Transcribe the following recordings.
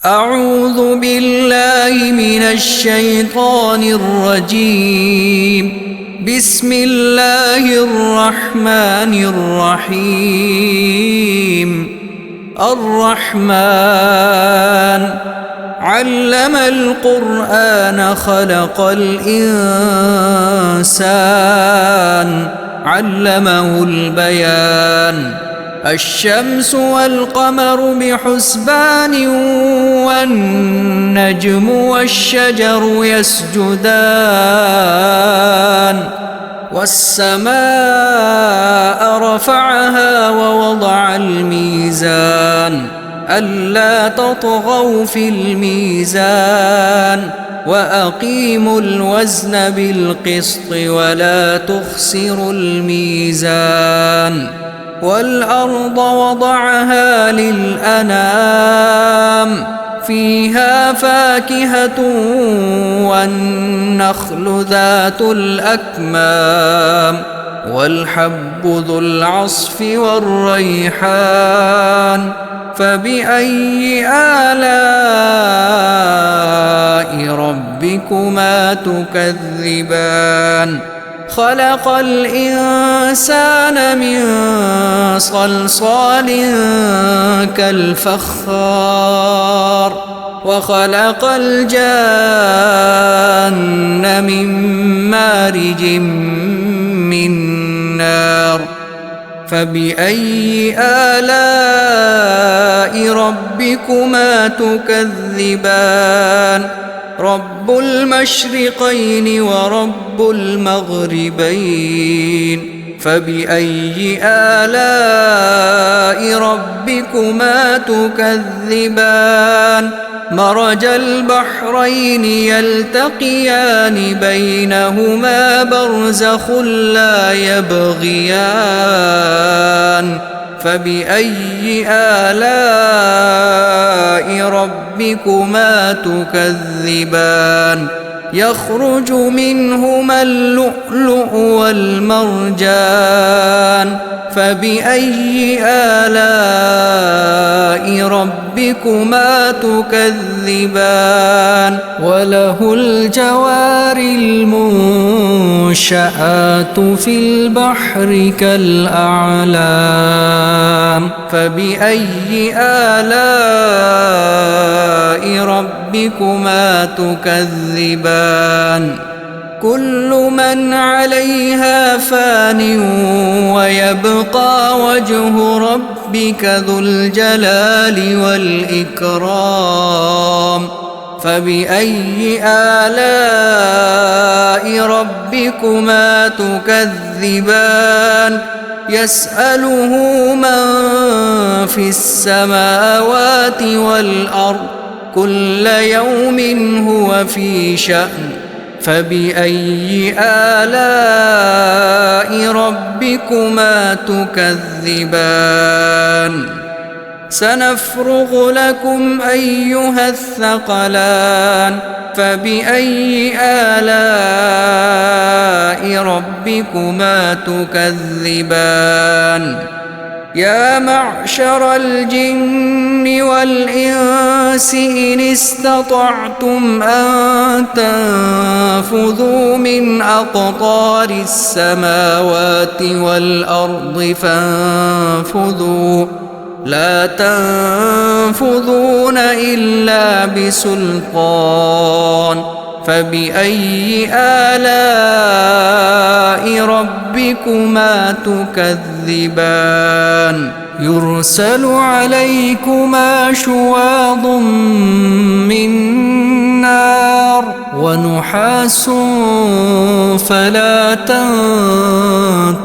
أعوذ بالله من الشيطان الرجيم. بسم الله الرحمن الرحيم. الرحمن علم القرآن خلق الإنسان علمه البيان. الشمس والقمر بحسبان والنجم والشجر يسجدان والسماء رفعها ووضع الميزان ألا تطغوا في الميزان وأقيموا الوزن بالقسط ولا تخسروا الميزان. والأرض وضعها للأنام فيها فاكهة والنخل ذات الأكمام والحب ذو العصف والريحان. فبأي آلاء ربكما تكذبان؟ خلق الإنسان من صلصال كالفخار وخلق الجان من مارج من نار. فبأي آلاء ربكما تكذبان؟ رب المشرقين ورب المغربين. فبأي آلاء ربكما تكذبان؟ مرج البحرين يلتقيان بينهما برزخ لا يبغيان. فبأي آلاء ربكما تكذبان؟ يخرج منهما اللؤلؤ والمرجان. فبأي آلاء ربكما تكذبان؟ وله الجوار المنشآت في البحر كالأعلام. فبأي آلاء ربكما تكذبان؟ كل من عليها فان ويبقى وجه ربك ذو الجلال والإكرام. فبأي آلاء ربكما تكذبان؟ يسأله من في السماوات والأرض كل يوم هو في شأن. فبأي آلاء ربكما تكذبان؟ سنفرغ لكم أيها الثقلان. فبأي آلاء ربكما تكذبان؟ يا معشر الجن والإنس إن استطعتم أن تنفذوا من أقطار السماوات والأرض فانفذوا لا تنفذون إلا بسلطان. فبأي آلاء ربكما تكذبان؟ يرسل عليكما شواظ من نار ونحاس فلا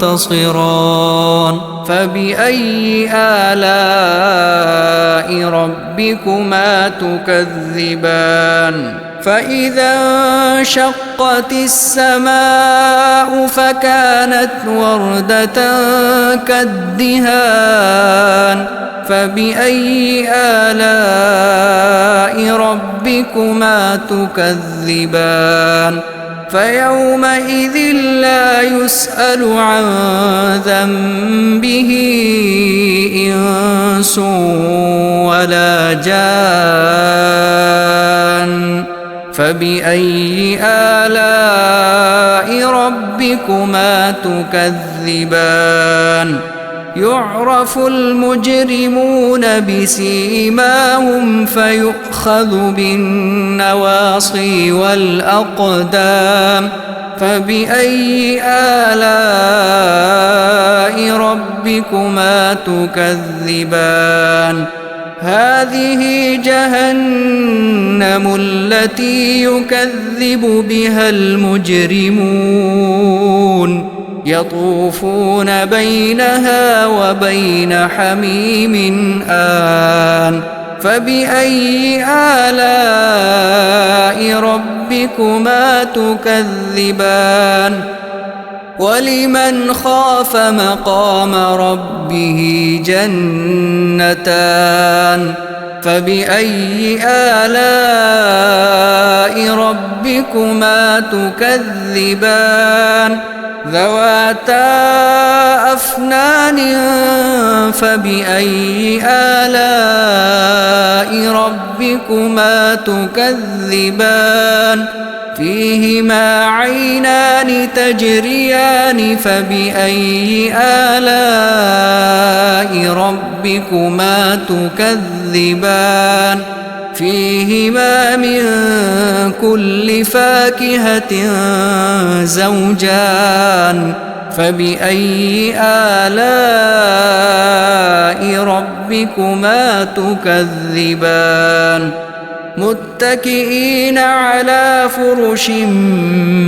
تنتصران. فبأي آلاء ربكما تكذبان؟ فإذا انشقت السماء فكانت وردة كالدهان. فبأي آلاء ربكما تكذبان؟ فيومئذ لا يسأل عن ذنبه إنس ولا جان فبأي آلاء ربكما تكذبان يعرف المجرمون بسيماهم فيؤخذ بالنواصي والأقدام فبأي آلاء ربكما تكذبان هذه جهنم التي يكذب بها المجرمون يطوفون بينها وبين حميم آن فبأي آلاء ربكما تكذبان ولمن خاف مقام ربه جنتان فبأي آلاء ربكما تكذبان ذواتا أفنان فبأي آلاء ربكما تكذبان فيهما عينان تجريان فبأي آلاء ربكما تكذبان فيهما من كل فاكهة زوجان فبأي آلاء ربكما تكذبان متكئين على فرش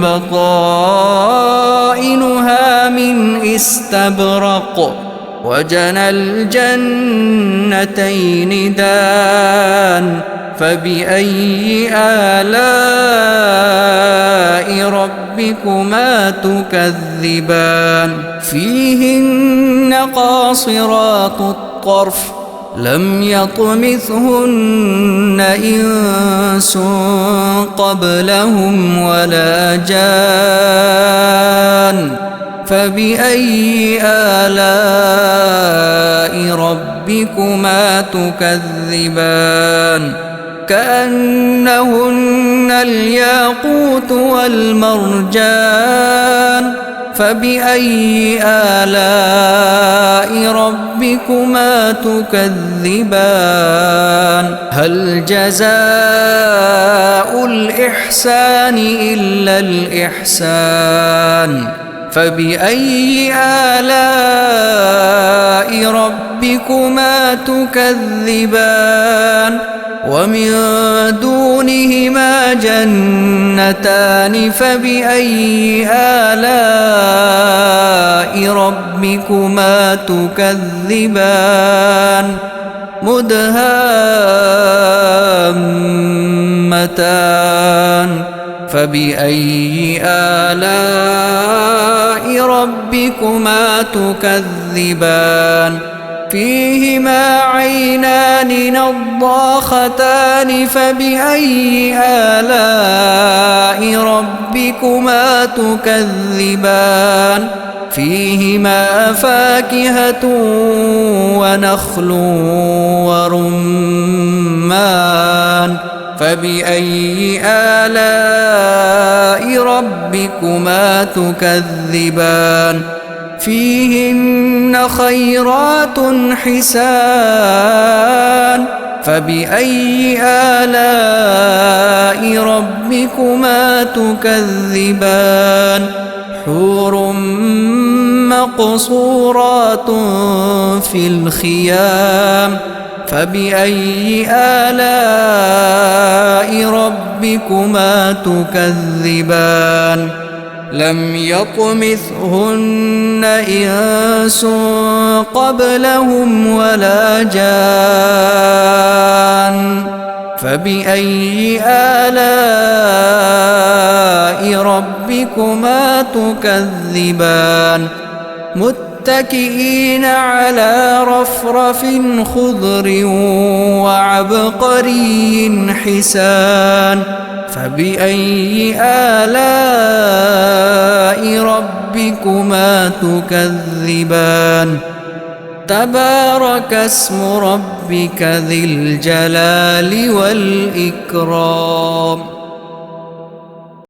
بطائنها من استبرق وجنى الجنتين دان فبأي آلاء ربكما تكذبان فيهن قاصرات الطرف لم يطمثهن إنس قبلهم ولا جان فبأي آلاء ربكما تكذبان كأنهن الياقوت والمرجان فبأي آلاء ربكما تكذبان هل جزاء الإحسان إلا الإحسان فبأي آلاء ربكما تكذبان ومن دونهما جنتان فبأي آلاء ربكما تكذبان مدهامتان فبأي آلاء ربكما تكذبان فيهما عينان نضاختان فبأي آلاء ربكما تكذبان فيهما فاكهة ونخل ورمان فبأي آلاء ربكما تكذبان فيهن خيرات حسان فبأي آلاء ربكما تكذبان حور مقصورات في الخيام فبأي آلاء ربكما تكذبان لم يطمثهن إنس قبلهم ولا جان فبأي آلاء ربكما تكذبان متكئين على رفرف خضر وعبقري حسان فبأي آلاء ربكما تكذبان تبارك اسم ربك ذي الجلال والإكرام